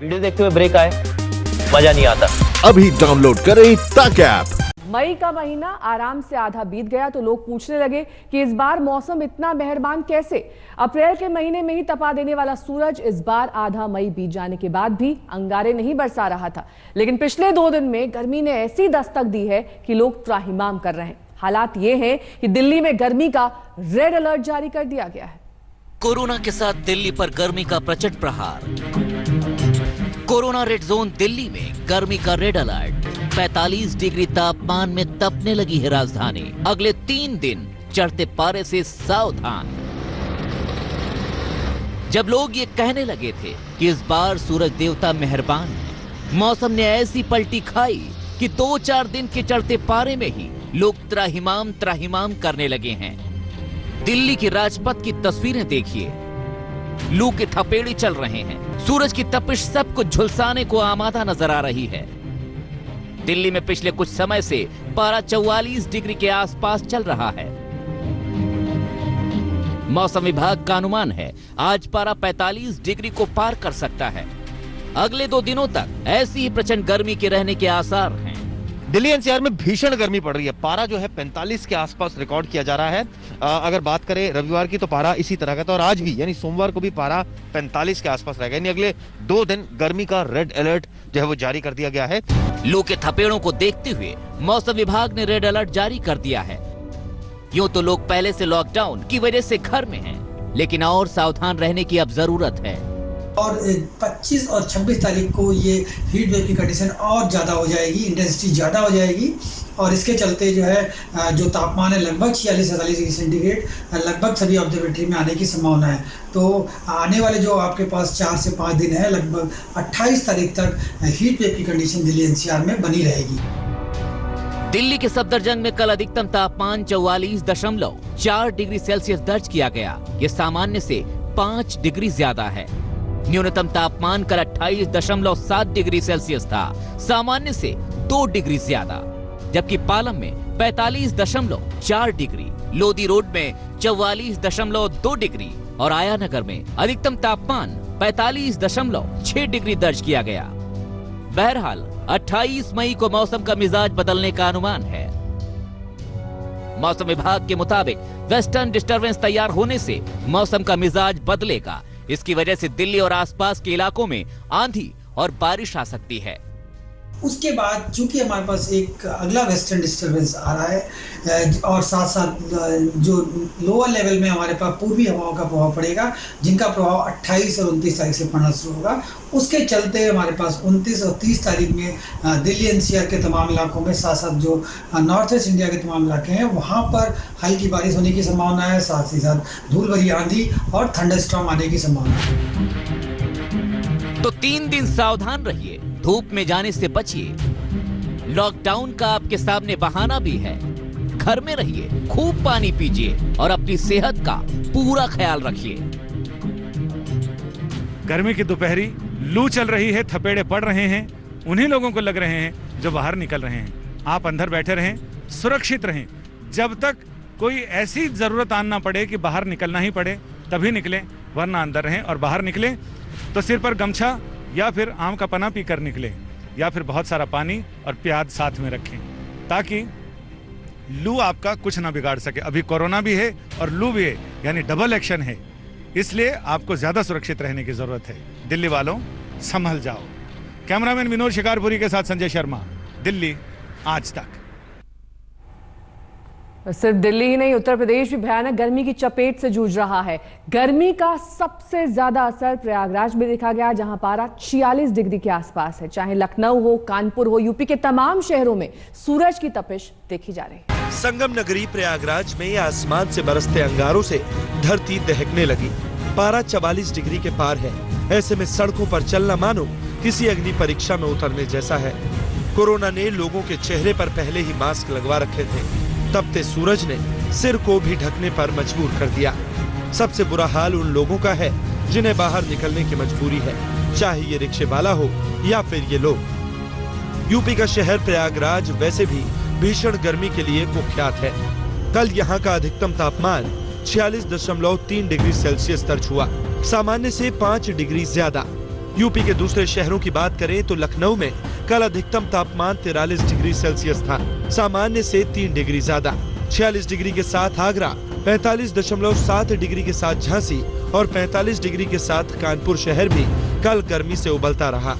Video देखते हुए break आए, मजा नहीं आता। अभी डाउनलोड करें तक ऐप। मई का महीना आराम से आधा बीत गया तो लोग पूछने लगे कि इस बार मौसम इतना मेहरबान कैसे। अप्रैल के महीने में ही तपा देने वाला सूरज इस बार आधा मई बीत जाने के बाद भी अंगारे नहीं बरसा रहा था, लेकिन पिछले 2 दिन में गर्मी ने ऐसी दस्तक दी है कि लोग त्राहिमाम कर रहे हैं। हालात ये हैं कि दिल्ली में गर्मी का रेड अलर्ट जारी कर दिया गया है। कोरोना के साथ दिल्ली पर गर्मी का प्रचंड प्रहार। कोरोना रेड जोन दिल्ली में गर्मी का रेड अलर्ट। 45 डिग्री तापमान में तपने लगी है राजधानी। अगले 3 दिन चढ़ते पारे से सावधान। जब लोग ये कहने लगे थे कि इस बार सूरज देवता मेहरबान है, मौसम ने ऐसी पलटी खाई कि 2-4 दिन के चढ़ते पारे में ही लोग त्राहिमाम करने लगे हैं। दिल्ली की राजपथ की तस्वीरें देखिए, लू के थपेड़े चल रहे हैं। सूरज की तपिश सबको झुलसाने को आमादा नजर आ रही है। दिल्ली में पिछले कुछ समय से पारा 44 डिग्री के आसपास चल रहा है। मौसम विभाग का अनुमान है आज पारा 45 डिग्री को पार कर सकता है। अगले 2 दिनों तक ऐसी ही प्रचंड गर्मी के रहने के आसार हैं। दिल्ली एनसीआर में भीषण गर्मी पड़ रही है। पारा जो है 45 के आसपास रिकॉर्ड किया जा रहा है। अगर बात करें रविवार की तो पारा इसी तरह का था और आज भी यानी सोमवार को भी पारा 45 के आसपास रहेगा। यानी अगले 2 दिन गर्मी का रेड अलर्ट जो है वो जारी कर दिया गया है। लू के थपेड़ों को देखते हुए मौसम विभाग ने रेड अलर्ट जारी कर दिया है। यूं तो लोग पहले से लॉकडाउन की वजह से घर में हैं, लेकिन और सावधान रहने की अब जरूरत है। और 25 और 26 तारीख को ये हीट वेव की कंडीशन और ज़्यादा हो जाएगी, इंटेंसिटी ज़्यादा हो जाएगी और इसके चलते जो है जो तापमान है लगभग 46-47 डिग्री सेंटीग्रेड लगभग सभी ऑब्जर्वेटरी में आने की संभावना है। तो आने वाले जो आपके पास 4 से 5 दिन है, लगभग 28 तारीख तक हीट वेव की कंडीशन दिल्ली एनसीआर में बनी रहेगी। दिल्ली के सफदरजंग में कल अधिकतम तापमान 44.4 डिग्री सेल्सियस दर्ज किया गया। ये सामान्य से 5 डिग्री ज्यादा है। न्यूनतम तापमान कल 28.7 डिग्री सेल्सियस था, सामान्य से 2 डिग्री ज्यादा। जबकि पालम में 45.4 डिग्री, लोधी रोड में 44.2 डिग्री और आयानगर में अधिकतम तापमान 45.6 डिग्री दर्ज किया गया। बहरहाल 28 मई को मौसम का मिजाज बदलने का अनुमान है। मौसम विभाग के मुताबिक वेस्टर्न डिस्टर्बेंस तैयार होने से मौसम का मिजाज बदलेगा। इसकी वजह से दिल्ली और आसपास के इलाकों में आंधी और बारिश आ सकती है। उसके बाद चूंकि हमारे पास एक अगला वेस्टर्न डिस्टर्बेंस आ रहा है और साथ साथ जो लोअर लेवल में हमारे पास पूर्वी हवाओं का प्रभाव पड़ेगा, जिनका प्रभाव 28 और 29 तारीख से पड़ना शुरू होगा। उसके चलते हमारे पास 29 और 30 तारीख में दिल्ली एनसीआर के तमाम इलाकों में, साथ साथ जो नॉर्थ ईस्ट इंडिया के तमाम इलाके हैं वहाँ पर हल्की बारिश होने की संभावना है। साथ ही साथ धूल भरी आंधी और थंडरस्टॉर्म आने की संभावना है। तो 3 दिन सावधान रहिए, धूप में जाने से बचिए। लॉकडाउन का आपके सामने बहाना भी है। घर में रहिए, खूब पानी पीजिए और अपनी सेहत का पूरा ख्याल रखिए। गर्मी की दोपहरी, लू चल रही है, थपेड़े पड़ रहे हैं। उन्हीं लोगों को लग रहे हैं जो बाहर निकल रहे हैं। आप अंदर बैठे रहें, सुरक्षित रहें। जब तक कोई ऐसी जरूरत आना पड़े कि बाहर निकलना ही पड़े तभी निकलें, वरना अंदर रहें। और बाहर निकलें तो सिर पर गमछा या फिर आम का पन्ना पीकर निकलें, या फिर बहुत सारा पानी और प्याज साथ में रखें ताकि लू आपका कुछ ना बिगाड़ सके। अभी कोरोना भी है और लू भी है, यानी डबल एक्शन है। इसलिए आपको ज्यादा सुरक्षित रहने की जरूरत है। दिल्ली वालों, संभल जाओ। कैमरामैन विनोद शिकारपुरी के साथ संजय शर्मा, दिल्ली आज तक। सिर्फ दिल्ली ही नहीं, उत्तर प्रदेश भी भयानक गर्मी की चपेट से जूझ रहा है। गर्मी का सबसे ज्यादा असर प्रयागराज में देखा गया, जहां पारा 46 डिग्री के आसपास है। चाहे लखनऊ हो, कानपुर हो, यूपी के तमाम शहरों में सूरज की तपिश देखी जा रही है। संगम नगरी प्रयागराज में आसमान से बरसते अंगारों से धरती दहकने लगी। पारा 44 डिग्री के पार है। ऐसे में सड़कों पर चलना मानो किसी अग्नि परीक्षा में उतरने जैसा है। कोरोना ने लोगों के चेहरे पर पहले ही मास्क लगवा रखे थे। तपते सूरज ने सिर को भी ढकने पर मजबूर कर दिया। सबसे बुरा हाल उन लोगों का है जिन्हें बाहर निकलने की मजबूरी है, चाहे ये रिक्शे वाला हो या फिर ये लोग। यूपी का शहर प्रयागराज वैसे भी भीषण गर्मी के लिए कुख्यात है। कल यहाँ का अधिकतम तापमान 46.3 डिग्री सेल्सियस दर्ज हुआ, सामान्य से 5 डिग्री ज्यादा। यूपी के दूसरे शहरों की बात करें तो लखनऊ में कल अधिकतम तापमान 43 डिग्री सेल्सियस था, सामान्य से 3 डिग्री ज्यादा। 46 डिग्री के साथ आगरा, 45.7 डिग्री के साथ झांसी और 45 डिग्री के साथ कानपुर शहर भी कल गर्मी से उबलता रहा।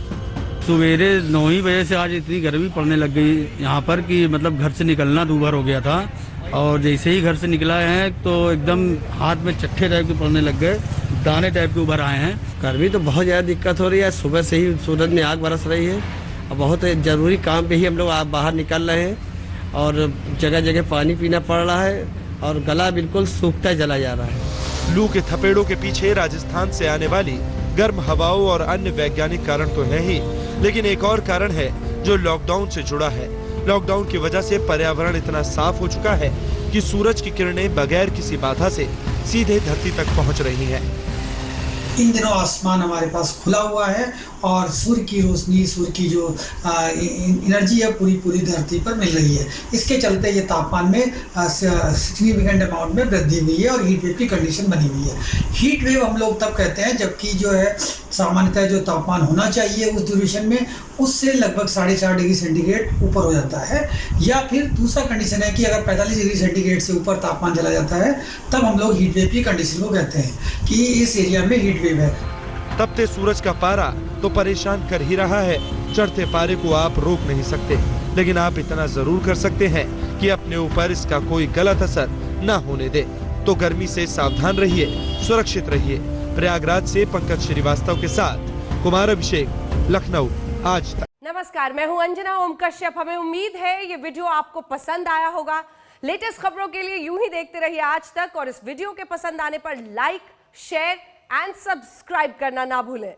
सवेरे 9 ही बजे से आज इतनी गर्मी पड़ने लग गई यहाँ पर कि मतलब घर से निकलना दूभर हो गया था, और जैसे ही घर से निकला है तो एकदम हाथ में चट्टे टाइप के पड़ने लग गए, दाने टाइप के उभर आए हैं। गर्मी तो बहुत ज़्यादा दिक्कत हो रही है। सुबह से ही सूरज में आग बरस रही है और बहुत ज़रूरी काम पे ही हम लोग बाहर निकल रहे हैं और जगह जगह पानी पीना पड़ रहा है और गला बिल्कुल सूखता चला जा रहा है। लू के थपेड़ों के पीछे राजस्थान से आने वाली गर्म हवाओं और अन्य वैज्ञानिक कारण तो है ही, लेकिन एक और कारण है जो लॉकडाउन से जुड़ा है। लॉकडाउन की वजह से पर्यावरण इतना साफ हो चुका है कि सूरज की किरणें बगैर किसी बाधा से सीधे धरती तक पहुंच रही हैं। इन दिनों आसमान हमारे पास खुला हुआ है और सूर्य की रोशनी, सूर्य की जो एनर्जी है पूरी धरती पर मिल रही है। इसके चलते ये तापमान में सिग्निफिकेंट अमाउंट में वृद्धि हुई है और हीट वेव की कंडीशन बनी हुई है। हीट वेव हम लोग तब कहते हैं जबकि जो है सामान्यतः जो तापमान होना चाहिए उस ड्यूरेशन में उससे लगभग 4.5 डिग्री सेंटीग्रेड ऊपर हो जाता है, या फिर दूसरा कंडीशन है कि अगर 45 डिग्री सेंटीग्रेड से ऊपर तापमान चला जाता है तब हम लोग हीट वेव की कंडीशन को कहते हैं कि इस एरिया में हीट वेव है। तपते सूरज का पारा तो परेशान कर ही रहा है। चढ़ते पारे को आप रोक नहीं सकते, लेकिन आप इतना जरूर कर सकते हैं कि अपने ऊपर इसका कोई गलत असर न होने दे। तो गर्मी से सावधान रहिए, सुरक्षित रहिए। प्रयागराज से पंकज श्रीवास्तव के साथ कुमार अभिषेक, लखनऊ, आज तक। नमस्कार, मैं हूं अंजना ओम कश्यप। हमें उम्मीद है ये वीडियो आपको पसंद आया होगा। लेटेस्ट खबरों के लिए यूं ही देखते रहिए आज तक, और इस वीडियो के पसंद आने पर लाइक, शेयर एंड सब्सक्राइब करना ना भूलें।